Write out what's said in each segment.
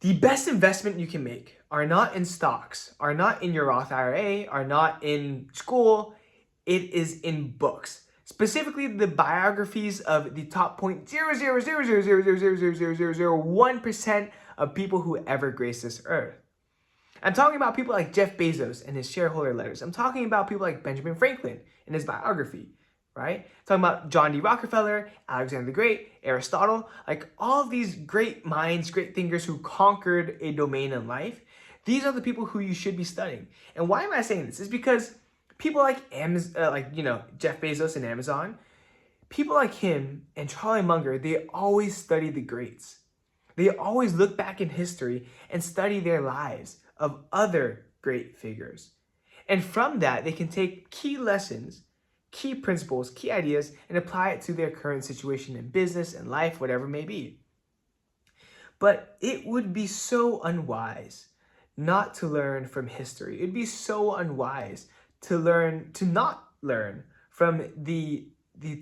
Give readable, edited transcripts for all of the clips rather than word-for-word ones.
The best investment you can make are not in stocks, are not in your Roth IRA, are not in school. It is in books. Specifically, the biographies of the top 0.00000000001% of people who ever graced this earth. I'm talking about people like Jeff Bezos and his shareholder letters. I'm talking about people like Benjamin Franklin in his biography, right? I'm talking about John D. Rockefeller, Alexander the Great, Aristotle, like all of these great minds, great thinkers who conquered a domain in life. These are the people who you should be studying. And why am I saying this? Is because people like Jeff Bezos and Amazon, people like him and Charlie Munger, they always study the greats. They always look back in history and study their lives of other great figures. And from that, they can take key lessons, key principles, key ideas, and apply it to their current situation in business and life, whatever it may be. But it would be so unwise not to learn from history. It'd be so unwise to not learn from the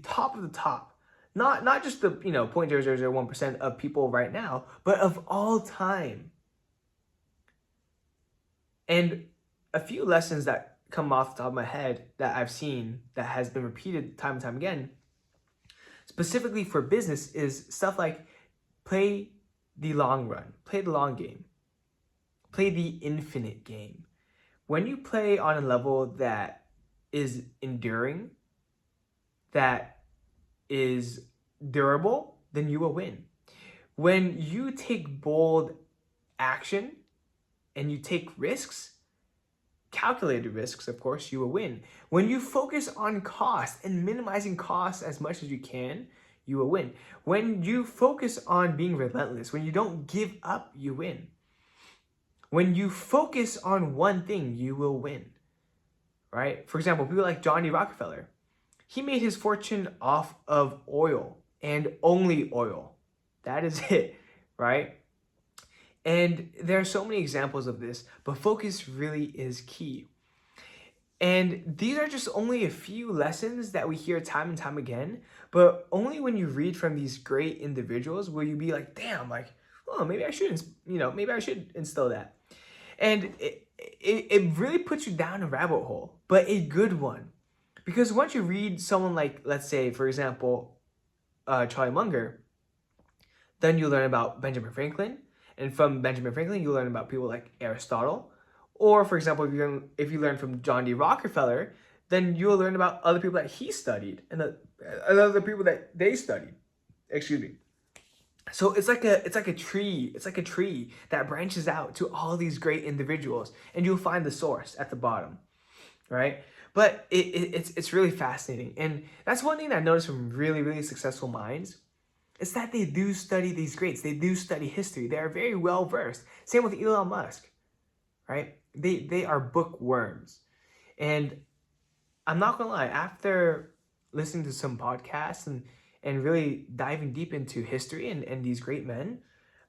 top of the top. Not just the 0.0001% of people right now, but of all time. And a few lessons that come off the top of my head that I've seen that has been repeated time and time again, specifically for business, is stuff like play the long run, play the long game, play the infinite game. When you play on a level that is enduring, that is durable, then you will win. When you take bold action and you take risks, calculated risks, of course, you will win. When you focus on cost and minimizing costs as much as you can, you will win. When you focus on being relentless, when you don't give up, you win. When you focus on one thing, you will win, right? For example, people like John D. Rockefeller, he made his fortune off of oil and only oil. That is it, right? And there are so many examples of this, but focus really is key. And these are just only a few lessons that we hear time and time again, but only when you read from these great individuals will you be like, damn, like, oh, maybe I should instill that. And it really puts you down a rabbit hole, but a good one. Because once you read someone like, let's say, for example, Charlie Munger, then you learn about Benjamin Franklin. And from Benjamin Franklin, you learn about people like Aristotle. Or, for example, if you learn from John D. Rockefeller, then you'll learn about other people that he studied and other people that they studied. Excuse me. So it's like a tree that branches out to all these great individuals, and you'll find the source at the bottom, right? But it's really fascinating, and that's one thing that I noticed from really, really successful minds. It's that they do study these greats. They do study history. They are very well versed. Same with Elon Musk, right? They are bookworms. And I'm not gonna lie, after listening to some podcasts and really diving deep into history and these great men,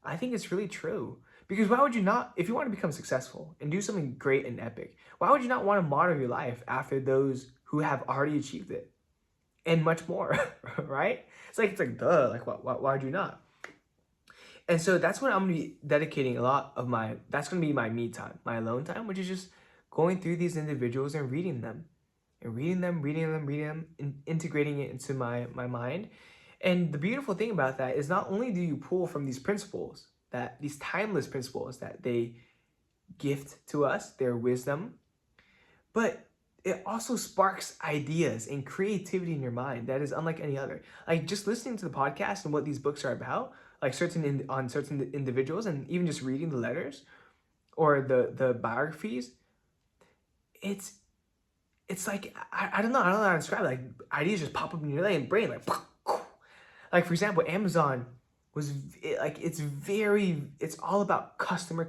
I think it's really true. Because why would you not, if you want to become successful and do something great and epic, why would you not want to model your life after those who have already achieved it? And much more, right? It's like duh, like why would you not? And so that's what I'm gonna be dedicating a lot of that's gonna be my me time, my alone time, which is just going through these individuals and reading them, and integrating it into my mind. And the beautiful thing about that is not only do you pull from these principles, these timeless principles that they gift to us, their wisdom, but it also sparks ideas and creativity in your mind that is unlike any other. Like just listening to the podcast and what these books are about, like certain individuals, and even just reading the letters or the biographies, it's like I don't know how to describe it. Like ideas just pop up in your brain, like for example, Amazon was like it's all about customer.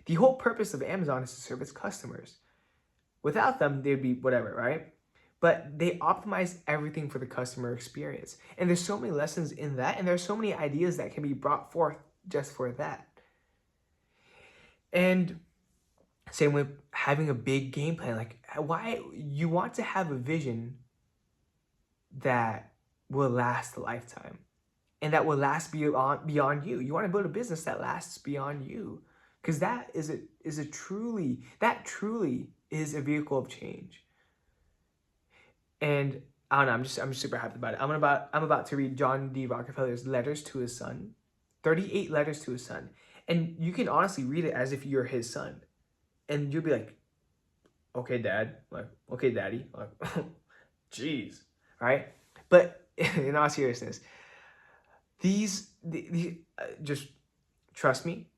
The whole purpose of Amazon is to serve its customers. Without them, they'd be whatever, right? But they optimize everything for the customer experience. And there's so many lessons in that, and there's so many ideas that can be brought forth just for that. And same with having a big game plan. Like why you want to have a vision that will last a lifetime. and that will last beyond you. You want to build a business that lasts beyond you, because that truly is a vehicle of change. And I don't know, I'm just super happy about it. I'm about to read John D. Rockefeller's letters to his son, 38 letters to his son, and you can honestly read it as if you're his son, and you'll be like, okay, Dad, like, okay, Daddy, like, jeez, right? But in all seriousness, these just trust me.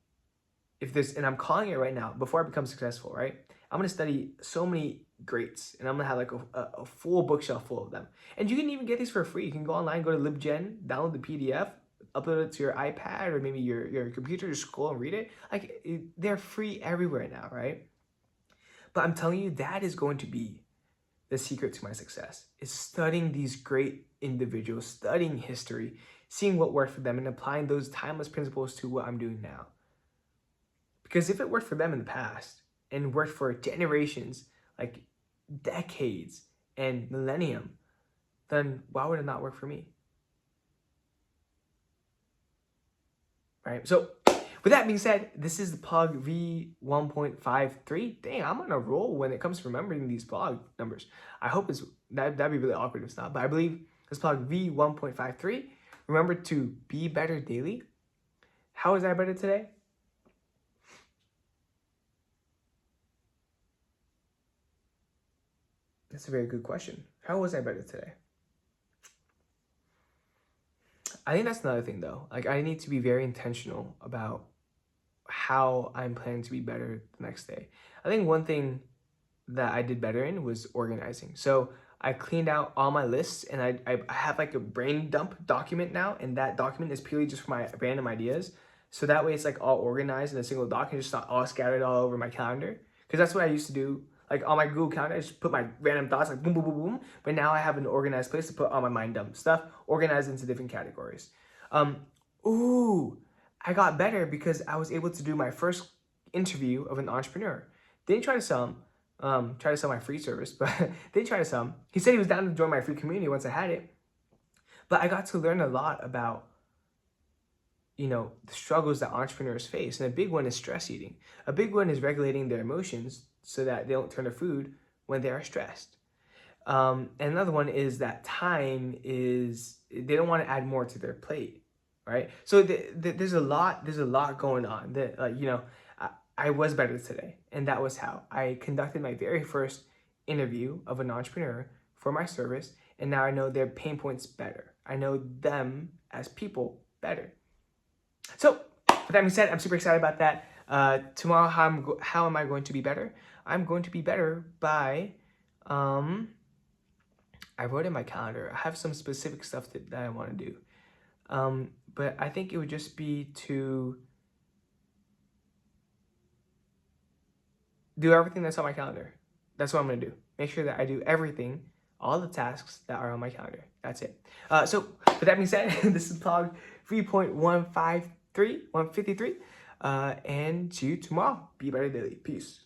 If this, and I'm calling it right now, before I become successful, right? I'm gonna study so many greats, and I'm gonna have like a full bookshelf full of them. And you can even get these for free. You can go online, go to LibGen, download the PDF, upload it to your iPad or maybe your computer, just scroll and read it. Like, they're free everywhere now, right? But I'm telling you, that is going to be the secret to my success, is studying these great individuals, studying history, seeing what worked for them, and applying those timeless principles to what I'm doing now. Because if it worked for them in the past and worked for generations, like decades and millennium, then why would it not work for me? Right? So with that being said, this is the PLOG V1.53. Dang, I'm on a roll when it comes to remembering these PLOG numbers. I hope that'd be really awkward if it's not, but I believe this PLOG V1.53. Remember to be better daily. How was I better today? That's a very good question. How was I better today? I think that's another thing though. Like, I need to be very intentional about how I'm planning to be better the next day. I think one thing that I did better in was organizing. So I cleaned out all my lists, and I have like a brain dump document now, and that document is purely just for my random ideas. So that way it's like all organized in a single document, just not all scattered all over my calendar. Because that's what I used to do. Like on my Google Calendar, I just put my random thoughts, like boom, boom, boom, boom. But now I have an organized place to put all my mind dump stuff, organized into different categories. I got better because I was able to do my first interview of an entrepreneur. Didn't try to sell him, try to sell my free service, but didn't try to sell him. He said he was down to join my free community once I had it. But I got to learn a lot about, the struggles that entrepreneurs face. And a big one is stress eating. A big one is regulating their emotions so that they don't turn to food when they are stressed. And another one is that they don't want to add more to their plate, right? So there's a lot going on that, I was better today. And that was how I conducted my very first interview of an entrepreneur for my service. And now I know their pain points better. I know them as people better. So with that being said, I'm super excited about that. Tomorrow, how am I going to be better? I'm going to be better by, I wrote in my calendar. I have some specific stuff that I want to do. But I think it would just be to do everything that's on my calendar. That's what I'm going to do. Make sure that I do everything, all the tasks that are on my calendar. That's it. So with that being said, this is PLOG 3.153, and see you tomorrow. Be better daily. Peace.